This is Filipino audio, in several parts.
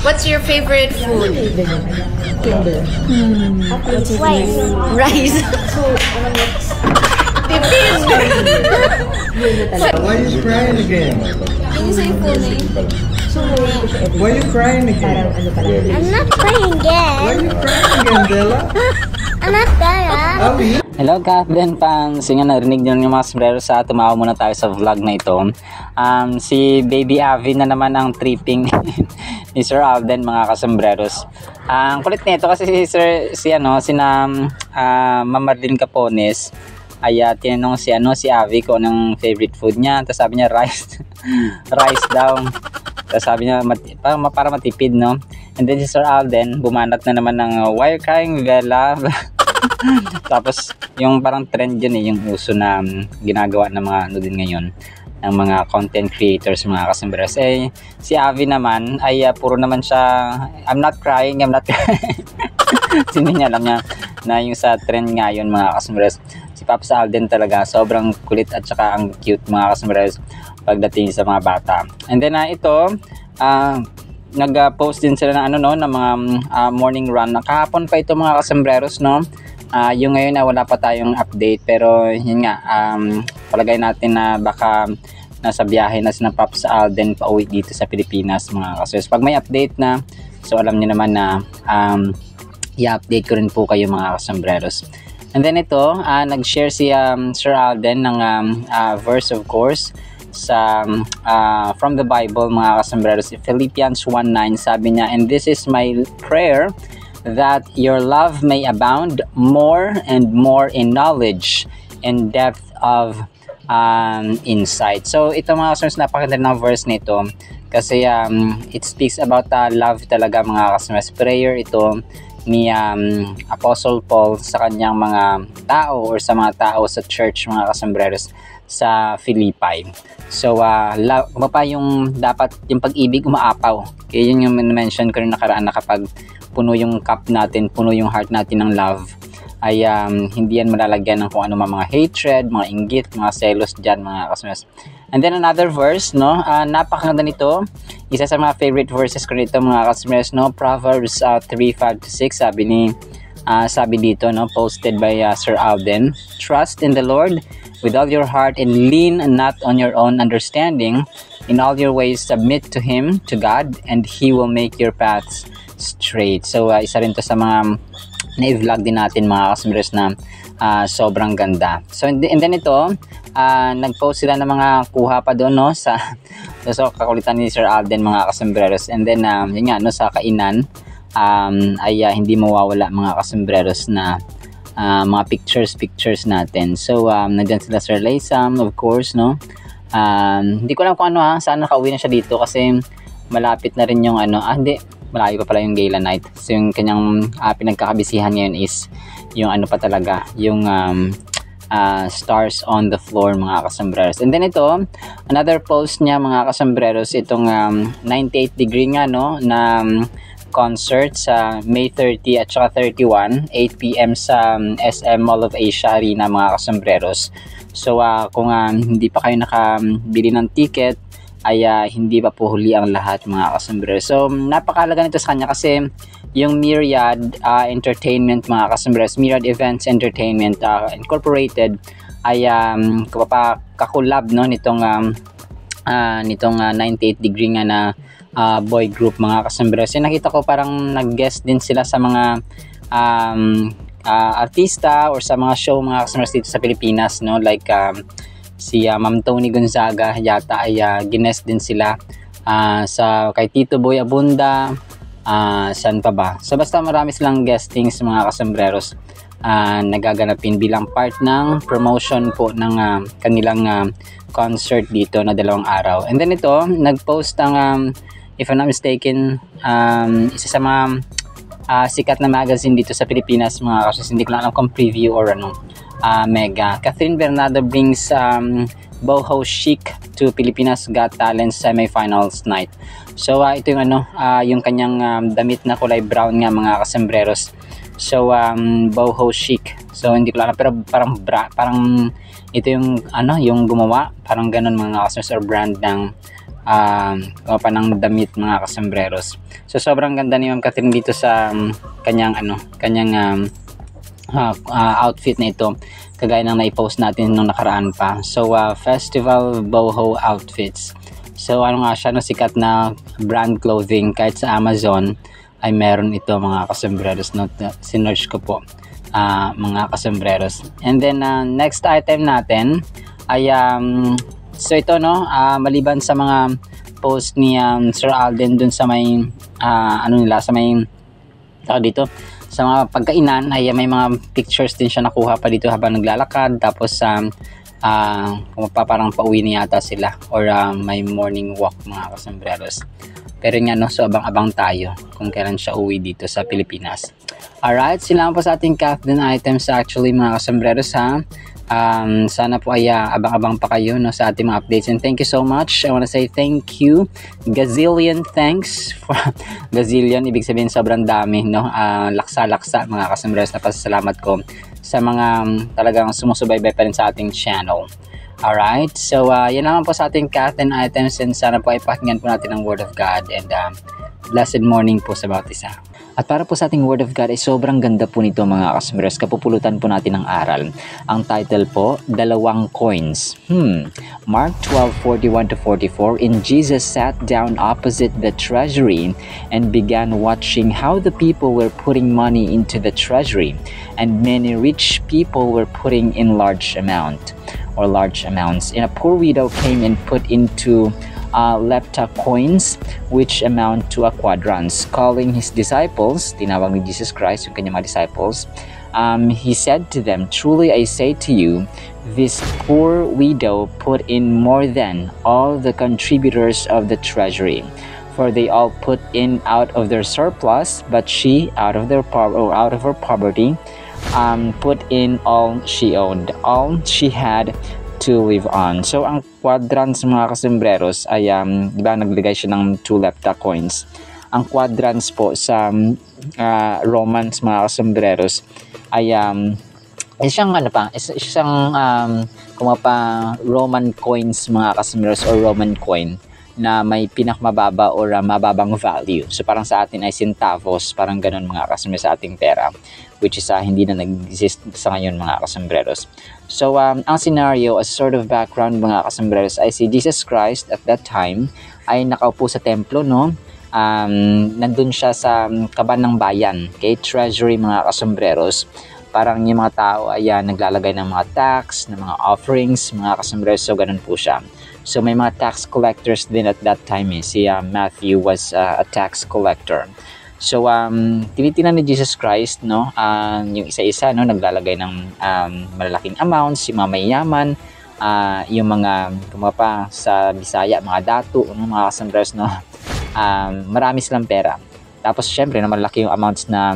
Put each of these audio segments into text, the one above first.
What's your favorite food? Rice. Rice. Why are you crying again? Can you say full name? Why are you crying again? I'm not playing Why are again. you crying again, Della? I'm not Dara. Avi? Hello Kathleen fans! Yung narinig nyo yung mga sombrero sa tumawa muna tayo sa vlog na ito. Si Baby Avi na naman ang tripping ni Sir Alden, mga kasambreros. Ang kulit nito kasi Ma'am Marlene Capones ay tinanong si Avi kung anong favorite food niya. Tapos sabi niya rice. Rice daw. Tapos sabi niya para matipid, no? And then si Sir Alden bumanat na naman ng why crying Bella? Tapos yung parang trend yun yung uso na ginagawa ng mga din ngayon ng mga content creators, mga kasambreros. Si Avi naman ay puro naman siya I'm not crying. Sino niya alam niya na yung sa trend ngayon, mga kasambreros. Si Pops Alden talaga sobrang kulit at saka ang cute, mga kasambreros, pagdating sa mga bata. And then nag-post din sila ng ng mga morning run. Kahapon pa ito, mga kasambreros, no? Yung ngayon na wala pa tayong update, pero yun nga, palagay natin na baka nasa biyahe na si Pops Alden pa uwi dito sa Pilipinas, mga kasambreros. Pag may update na, so alam niyo naman na i-update ko rin po kayo, mga kasambreros. And then ito, nag-share si Sir Alden ng verse, of course, sa from the Bible, mga kasambreros. Philippians 1:9, sabi niya, and this is my prayer, that your love may abound more and more in knowledge and depth of insight. So ito, mga kasambreros, napakaganda ng verse nito kasi it speaks about love talaga, mga kasambreros. Prayer ito ni Apostle Paul sa kanyang mga tao or sa mga tao sa church, mga kasambreros, sa Philippi. So yung dapat yung pag-ibig umaapaw. Kaya yun yung mention ko rin nakaraan na kapag puno yung cup natin, puno yung heart natin ng love, ay hindi yan malalagyan ng kung ano mga hatred, mga inggit, mga selos dyan, mga kasambreros. And then another verse, no? Napakaganda nito. Isa sa mga favorite verses ko nito, mga kasambreros, no? Proverbs 3:5-6, sabi dito, no? Posted by Sir Alden. Trust in the Lord with all your heart and lean not on your own understanding. In all your ways submit to Him, to God, and He will make your paths straight. So isa rin to sa mga na-vlog din natin, mga kasambreros, na sobrang ganda. So and then ito, nag-post sila ng mga kuha pa doon, no, so kakulitan ni Sir Alden, mga kasambreros. And then yun nga, no, sa kainan ay hindi mawawala, mga kasambreros, na mga pictures natin. So nandiyan sila Sir Laysam, of course, no. Hindi ko alam kung saan nakauwi na siya dito kasi malapit na rin yung hindi, malayo pa pala yung gala night. So yung kanyang pinagkakabisihan ngayon is yung pa talaga, yung stars on the floor, mga kasambreros. And then ito, another post niya, mga kasambreros, itong 98 degree nga, no, na concert sa May 30 at saka 31, 8 PM sa SM Mall of Asia Arena, mga kasambreros. So kung hindi pa kayo nakabili ng ticket, ay hindi pa po huli ang lahat, mga kasambreros. So napakahalaga nito sa kanya kasi yung Myriad Entertainment, mga kasambreros, Myriad Events Entertainment Incorporated ay kakulab, no, nitong 98 degree nga na boy group, mga kasambreros. Nakita ko parang nag-guest din sila sa mga artista or sa mga show, mga kasambreros, dito sa Pilipinas, no, like si Ma'am Tony Gonzaga yata ay ginest din sila sa kay Tito Boy Abunda, saan pa ba. So basta marami silang guestings, mga kasambreros, nagaganapin bilang part ng promotion po ng kanilang concert dito na 2 araw. And then ito, nag-post ang if I'm not mistaken, isa sa mga sikat na magazine dito sa Pilipinas, mga kasambreros, hindi ko lang alam kung preview or mega. Catherine Bernardo brings boho chic to Pilipinas Got Talent semifinals night. So ito yung yung kanyang damit na kulay brown nga, mga kasambreros. So boho chic. So hindi ko alam, pero parang ito yung yung gumawa, parang ganun, mga kasambreros, or brand ng ng damit mga kasembreros. So sobrang ganda ni Ma'am Catherine dito sa kanyang outfit na ito, kagaya ng naipost natin nung nakaraan pa. So festival boho outfits. So ano nga siya, no, sikat na brand clothing, kahit sa Amazon ay meron ito mga kasembreros, no? Sinearch ko po mga kasembreros. And then next item natin ay so ito, no, maliban sa mga post ni Sir Alden dun sa may sa may dito sa mga pagkainan, ay may mga pictures din siya nakuha pa dito habang naglalakad. Tapos parang pauwi na yata sila, or may morning walk mga kasembreros. Pero nga, no, so abang-abang tayo kung kailan siya uwi dito sa Pilipinas. Alright, sila po sa ating countdown items actually mga kasembreros, ha. Sana po ay abang-abang pa kayo, no, sa ating mga updates, and thank you so much. I want to say thank you, gazillion thanks for gazillion, ibig sabihin sobrang dami, no, laksa-laksa mga kasembreros na pasasalamat ko sa mga talagang sumusubaybay pa rin sa ating channel. Alright, so yan naman po sa ating countdown items, and sana po ay pakinggan po natin ang Word of God, and blessed morning po sa bawat isa. At para po sa ating Word of God ay sobrang ganda po nito mga kasembreros. Kapupulutan po natin ang aral. Ang title po, Dalawang Coins. Mark 12:41-44, and Jesus sat down opposite the treasury and began watching how the people were putting money into the treasury, and many rich people were putting in large amounts. And a poor widow came and put into lepta coins, which amount to a quadrans. Calling his disciples, tinawag ni Jesus Christ yung kanyang mga disciples, he said to them, "Truly I say to you, this poor widow put in more than all the contributors of the treasury. For they all put in out of their surplus, but she, out of her poverty, put in all she owned, all she had to live on." So ang quadrants mga kasembreros ay di ba naglagay siya ng 2 lepta coins. Ang quadrants po sa Romans mga kasembreros ay isang Roman coins mga kasembreros, or Roman coin na may pinakmababa or mababang value. So parang sa atin ay centavos, parang ganun mga kasembreros sa ating pera, which is hindi na nag-exist sa ngayon mga kasembreros. So ang scenario, as sort of background mga kasembreros, ay si Jesus Christ at that time ay nakaupo sa templo, no? Nandun siya sa kaban ng bayan, okay? Treasury mga kasembreros. Parang yung mga tao ay naglalagay ng mga tax, ng mga offerings mga kasembreros. So ganun po siya. So may mga tax collectors din at that time. Si Matthew was a tax collector. So tinitingnan ni Jesus Christ, no, yung isa-isa, no, naglalagay ng malalaking amounts, yung mga mayayaman, yung mga kumapa sa Bisaya, mga datu, no, mga kasembreros, no, marami silang pera. Tapos syempre, no, malaki yung amounts na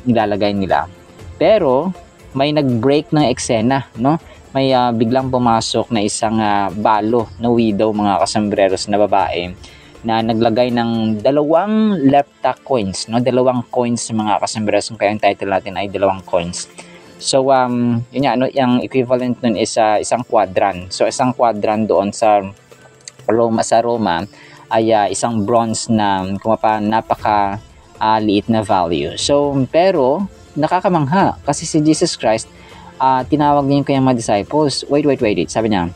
nilalagay nila. Pero may nag-break ng eksena, no? May biglang pumasok na isang balo na widow mga kasembreros na babae na naglagay ng 2 lepta coins, no? 2 coins mga kasembreros, kaya ang title natin ay 2 coins. So yun nga, no, yung equivalent nun is isang quadrant. So isang quadrant doon sa Roma ay isang bronze na napaka liit na value. So pero nakakamangha kasi si Jesus Christ tinawag niya yung kanyang mga disciples. Wait. Sabi niya,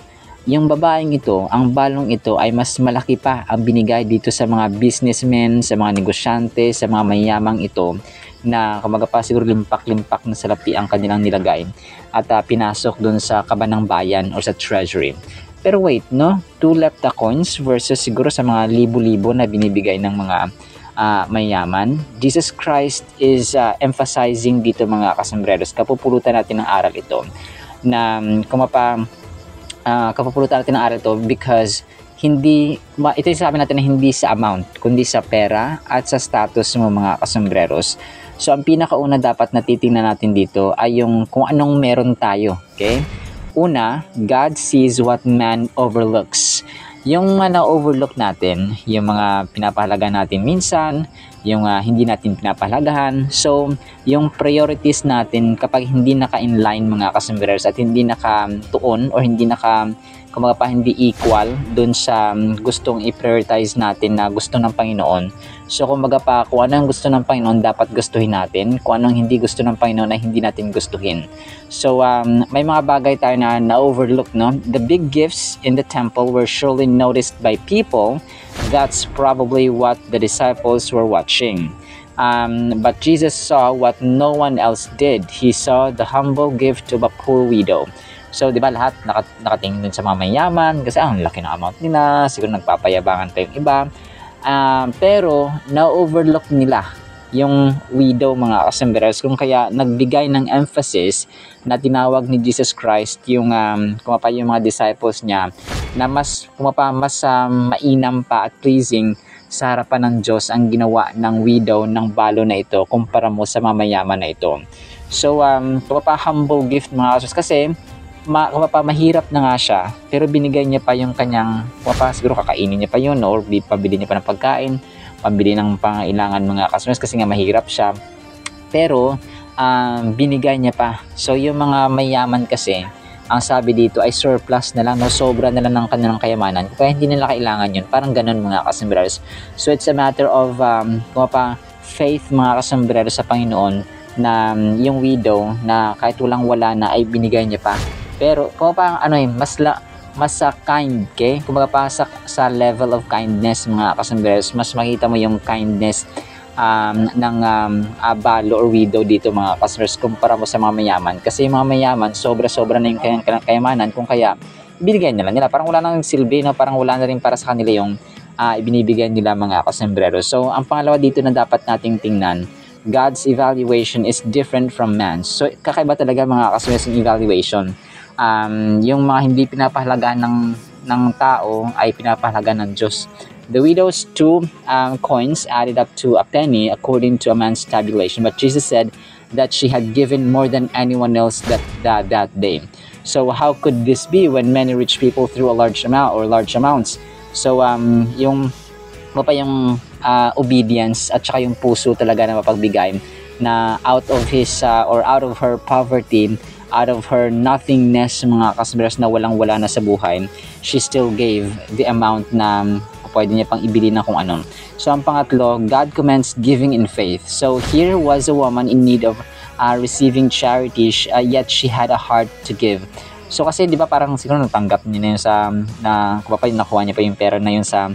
yung babaeng ito, ang balong ito ay mas malaki pa ang binigay dito sa mga businessmen, sa mga negosyante, sa mga mayamang ito na kumbaga siguro limpak-limpak na salapi ang kanilang nilagay at pinasok dun sa kaban ng bayan o sa treasury. Pero wait, no? 2 lepta coins versus siguro sa mga libo-libo na binibigay ng mga mayaman. Jesus Christ is emphasizing dito mga kasembreros. Kapupulutan natin ng aral ito na kapupulutan natin ng aral ito because ito yung sabi natin na hindi sa amount kundi sa pera at sa status mo mga kasembreros. So ang pinakauna dapat na titingnan natin dito ay yung kung anong meron tayo, okay? Una, God sees what man overlooks. Yung na-overlook natin, yung mga pinapahalaga natin minsan, yung hindi natin pinapahalagahan. So, yung priorities natin kapag hindi naka-inline mga kasembreros at hindi nakatuon or hindi kumbaga pa hindi equal dun sa gustong i-prioritize natin na gusto ng Panginoon. So kumbaga pa kung ano ang gusto ng Panginoon dapat gustuhin natin, kung ano ang hindi gusto ng Panginoon ay hindi natin gustuhin. So may mga bagay tayo na na-overlook, no? The big gifts in the temple were surely noticed by people. That's probably what the disciples were watching. But Jesus saw what no one else did. He saw the humble gift of a poor widow. So, di ba lahat nakatingin dun sa mga mayaman kasi ang laki ng amount nila, siguro nagpapayabangan pa yung iba. Pero na-overlook nila yung widow, mga kasambreros, kung kaya nagbigay ng emphasis na tinawag ni Jesus Christ yung yung mga disciples niya na mas mainam pa at pleasing sa harapan ng Diyos ang ginawa ng widow ng balo na ito kumpara mo sa mamayaman na ito. So, humble gift, mga kasos, kasi mahirap na nga siya, pero binigay niya pa yung kanyang, siguro kakainin niya pa yun, or pabili niya pa ng pagkain, pambili ng pangailangan, mga customers, kasi nga mahirap siya. Pero, binigay niya pa. So, yung mga mayaman kasi, ang sabi dito ay surplus na lang, no? Sobra na lang ng kanilang kayamanan. Kaya hindi nila kailangan yun. Parang ganun, mga kasambreros. So, it's a matter of faith, mga kasambreros, sa Panginoon, na yung widow na kahit walang-wala na ay binigay niya pa. Pero, mas kind, okay? Kumbaga pa sa level of kindness, mga kasambreros, mas makita mo yung kindness ng balo or widow dito, mga customers, kumpara mo sa mga mayaman. Kasi yung mga mayaman, sobra-sobra na yung kayamanan, kung kaya binigay nila. Parang wala nang silbi, no? Parang wala na rin para sa kanila yung ibinibigay nila, mga kasombrero. So, ang pangalawa dito na dapat nating tingnan, God's evaluation is different from man's. So, kakaiba talaga, mga customers, yung evaluation. Yung mga hindi pinapahalagaan ng tao ay pinapahalagaan ng Diyos. The widow's 2 coins added up to a penny according to a man's tabulation. But Jesus said that she had given more than anyone else that day. So how could this be when many rich people threw a large amount or large amounts? So yung obedience at saka yung puso talaga na mapagbigay na out of his or out of her poverty, out of her nothingness, mga kasberas, na walang-wala na sa buhay, she still gave the amount na pwede niya pang ibili na kung ano. So, ang pangatlo, God commends giving in faith. So, here was a woman in need of receiving charity, yet she had a heart to give. So, kasi di ba parang siguro natanggap niya na yun nakuha niya pa yung pera na yun sa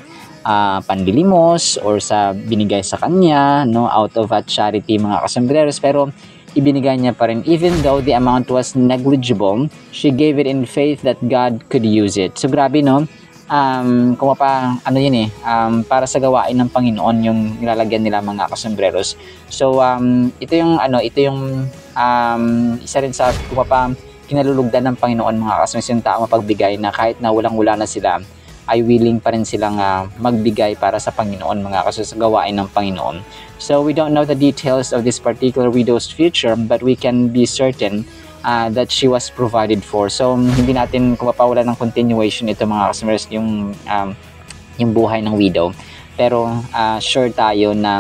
panlilimos or sa binigay sa kanya, no, out of charity, mga kasambreros, pero ibinigay niya pa rin. Even though the amount was negligible, she gave it in faith that God could use it. So, grabe, no? Para sa gawain ng Panginoon yung nilalagyan nila, mga kasambreros. So ito yung isa rin sa kinalulugdan ng Panginoon, mga kasambreros, yung tao mapagbigay na kahit na walang-wala na sila ay willing pa rin silang magbigay para sa Panginoon, mga kasambreros, sa gawain ng Panginoon. So we don't know the details of this particular widow's future, but we can be certain that she was provided for. So hindi natin wala ng continuation ito, mga customers, yung buhay ng widow, pero sure tayo na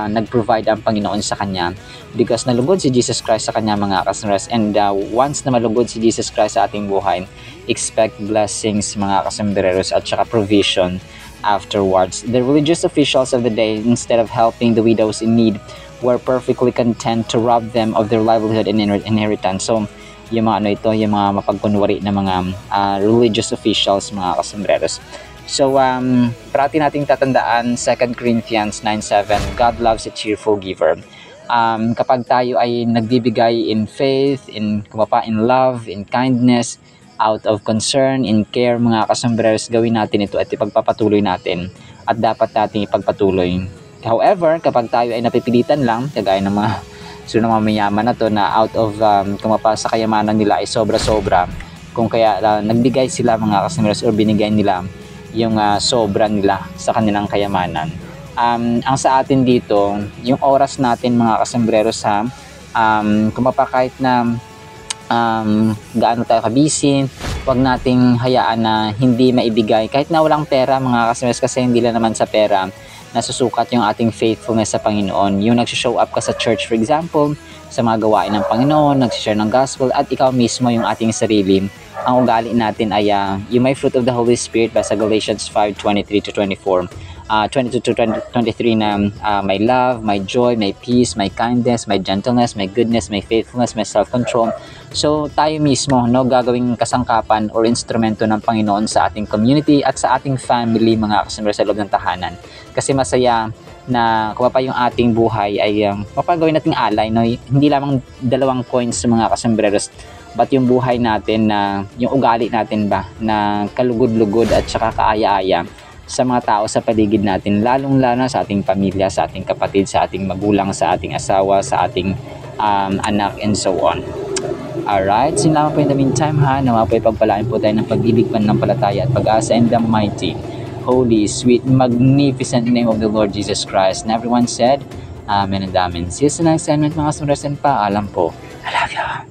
nag-provide ang Panginoon sa kanya because nalugod si Jesus Christ sa kanya, mga customers. And once na malugod si Jesus Christ sa ating buhay, expect blessings, mga kasambreros, at saka provision afterwards. The religious officials of the day, instead of helping the widows in need, were perfectly content to rob them of their livelihood and inheritance. So, yung mga yung mga mapagkunwari na mga religious officials, mga kasambreros. So, parati nating tatandaan 2 Corinthians 9:7, God loves a cheerful giver. Kapag tayo ay nagbibigay in faith, in love, in kindness, out of concern, in care, mga kasambreros, gawin natin ito at ipagpapatuloy natin at dapat nating ipagpatuloy. However, kapag tayo ay napipilitan lang, kagaya ng mga mayaman na to na out of sa kayamanan nila ay sobra-sobra, kung kaya nagbigay sila, mga kasambreros, or binigay nila yung sobra nila sa kanilang kayamanan. Ang sa atin dito, yung oras natin, mga kasambreros, kahit na gaano tayo kabisi, wag nating hayaan na hindi maibigay kahit na walang pera, mga kasambreros, kasi hindi lang naman sa pera nasusukat yung ating faithfulness sa Panginoon. Yung nag-show up ka sa church, for example, sa mga gawain ng Panginoon, nag-share ng gospel, at ikaw mismo yung ating sarili. Ang ugali natin ay yung may fruit of the Holy Spirit basta Galatians 5:23-24. 22-23 na may love, may joy, may peace, may kindness, may gentleness, may goodness, may faithfulness, may self-control. So tayo mismo, no, gagawing kasangkapan or instrumento ng Panginoon sa ating community at sa ating family, mga kasambero sa loob ng tahanan. Kasi masaya na kung pa yung ating buhay ay mapagawin nating alay, no? Hindi lamang 2 coins sa mga kasambreros, but yung buhay natin na yung ugali natin ba na kalugod-lugod at saka kaaya-aya sa mga tao sa paligid natin, lalong-lalo sa ating pamilya, sa ating kapatid, sa ating magulang, sa ating asawa, sa ating anak, and so on. Alright, sinalamat po in the meantime ha, nawa po ipagpalain po tayo ng pag-ibig, pananampalataya at pag-asa in the mighty, holy, sweet, magnificent name of the Lord Jesus Christ. And everyone said, Amen and Amen. See you sa next segment mga sundasan pa. Alam po, I love you.